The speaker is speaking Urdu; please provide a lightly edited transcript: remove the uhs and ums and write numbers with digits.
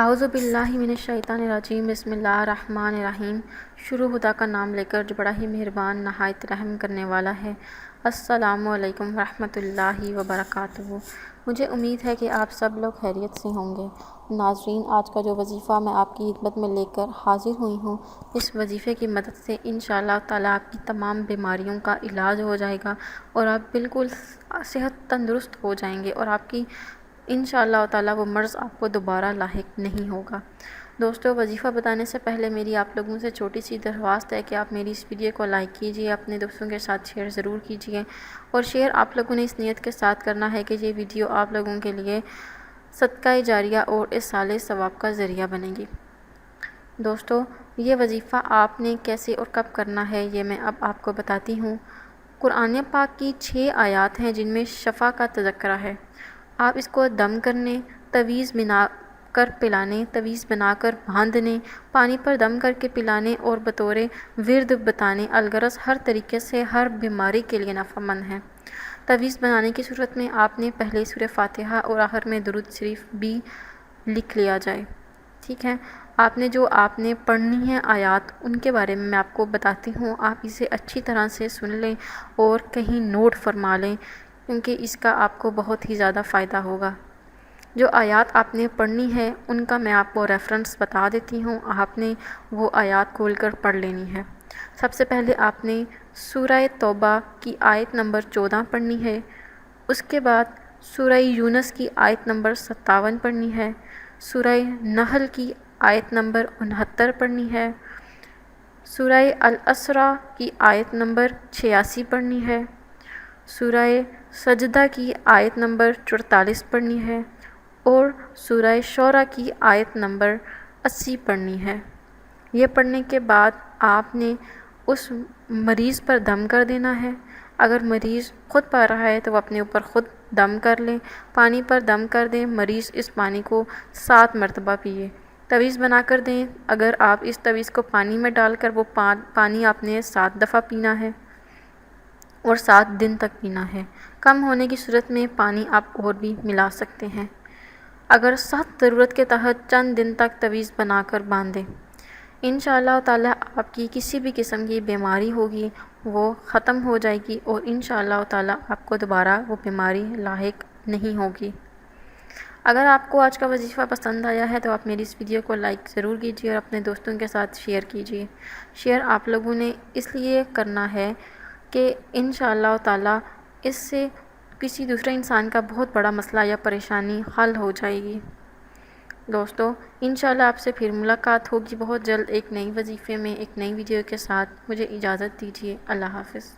اعوذ باللہ من الشیطان الرجیم، بسم اللہ الرحمن الرحیم۔ شروع خدا کا نام لے کر جو بڑا ہی مہربان نہایت رحم کرنے والا ہے۔ السلام علیکم ورحمۃ اللہ وبرکاتہ۔ مجھے امید ہے کہ آپ سب لوگ خیریت سے ہوں گے۔ ناظرین، آج کا جو وظیفہ میں آپ کی خدمت میں لے کر حاضر ہوئی ہوں، اس وظیفے کی مدد سے انشاءاللہ تعالیٰ آپ کی تمام بیماریوں کا علاج ہو جائے گا اور آپ بالکل صحت تندرست ہو جائیں گے اور آپ کی انشاءاللہ تعالیٰ وہ مرض آپ کو دوبارہ لاحق نہیں ہوگا۔ دوستو، وظیفہ بتانے سے پہلے میری آپ لوگوں سے چھوٹی سی درخواست ہے کہ آپ میری اس ویڈیو کو لائک کیجئے، اپنے دوستوں کے ساتھ شیئر ضرور کیجئے، اور شیئر آپ لوگوں نے اس نیت کے ساتھ کرنا ہے کہ یہ ویڈیو آپ لوگوں کے لیے صدقہ جاریہ اور اصالِ ثواب کا ذریعہ بنے گی۔ دوستو، یہ وظیفہ آپ نے کیسے اور کب کرنا ہے یہ میں اب آپ کو بتاتی ہوں۔ قرآن پاک کی 6 آیات ہیں جن میں شفا کا تذکرہ ہے۔ آپ اس کو دم کرنے، تویز بنا کر پلانے، تویز بنا کر باندھنے، پانی پر دم کر کے پلانے اور بطور ورد بتانے، الغرض ہر طریقے سے ہر بیماری کے لیے نفع مند ہے۔ تویز بنانے کی صورت میں آپ نے پہلے سورہ فاتحہ اور آخر میں درود شریف بھی لکھ لیا جائے، ٹھیک ہے۔ آپ نے پڑھنی ہے آیات، ان کے بارے میں آپ کو بتاتی ہوں۔ آپ اسے اچھی طرح سے سن لیں اور کہیں نوٹ فرما لیں، کیونکہ اس کا آپ کو بہت ہی زیادہ فائدہ ہوگا۔ جو آیات آپ نے پڑھنی ہے ان کا میں آپ کو ریفرنس بتا دیتی ہوں، آپ نے وہ آیات کھول کر پڑھ لینی ہے۔ سب سے پہلے آپ نے سورہ توبہ کی آیت نمبر 14 پڑھنی ہے، اس کے بعد سورہ یونس کی آیت نمبر 57 پڑھنی ہے، سورہ نحل کی آیت نمبر 69 پڑھنی ہے، سورہ الاسراء کی آیت نمبر 86 پڑھنی ہے، سورہ سجدہ کی آیت نمبر 44 پڑھنی ہے اور سورہ شعراء کی آیت نمبر 80 پڑھنی ہے۔ یہ پڑھنے کے بعد آپ نے اس مریض پر دم کر دینا ہے۔ اگر مریض خود پا رہا ہے تو وہ اپنے اوپر خود دم کر لیں، پانی پر دم کر دیں، مریض اس پانی کو 7 مرتبہ پیے۔ تویز بنا کر دیں، اگر آپ اس تویز کو پانی میں ڈال کر وہ پانی آپ نے 7 دفعہ پینا ہے اور 7 دن تک پینا ہے۔ کم ہونے کی صورت میں پانی آپ اور بھی ملا سکتے ہیں، اگر سخت ضرورت کے تحت چند دن تک تویز بنا کر باندھیں۔ انشاءاللہ تعالیٰ آپ کی کسی بھی قسم کی بیماری ہوگی وہ ختم ہو جائے گی اور انشاءاللہ تعالیٰ آپ کو دوبارہ وہ بیماری لاحق نہیں ہوگی۔ اگر آپ کو آج کا وظیفہ پسند آیا ہے تو آپ میری اس ویڈیو کو لائک ضرور کیجیے اور اپنے دوستوں کے ساتھ شیئر کیجیے۔ شیئر آپ لوگوں نے اس لیے کرنا ہے کہ انشاءاللہ تعالیٰ اس سے کسی دوسرے انسان کا بہت بڑا مسئلہ یا پریشانی حل ہو جائے گی۔ دوستو، انشاءاللہ آپ سے پھر ملاقات ہوگی بہت جلد ایک نئی وظیفے میں، ایک نئی ویڈیو کے ساتھ۔ مجھے اجازت دیجیے، اللہ حافظ۔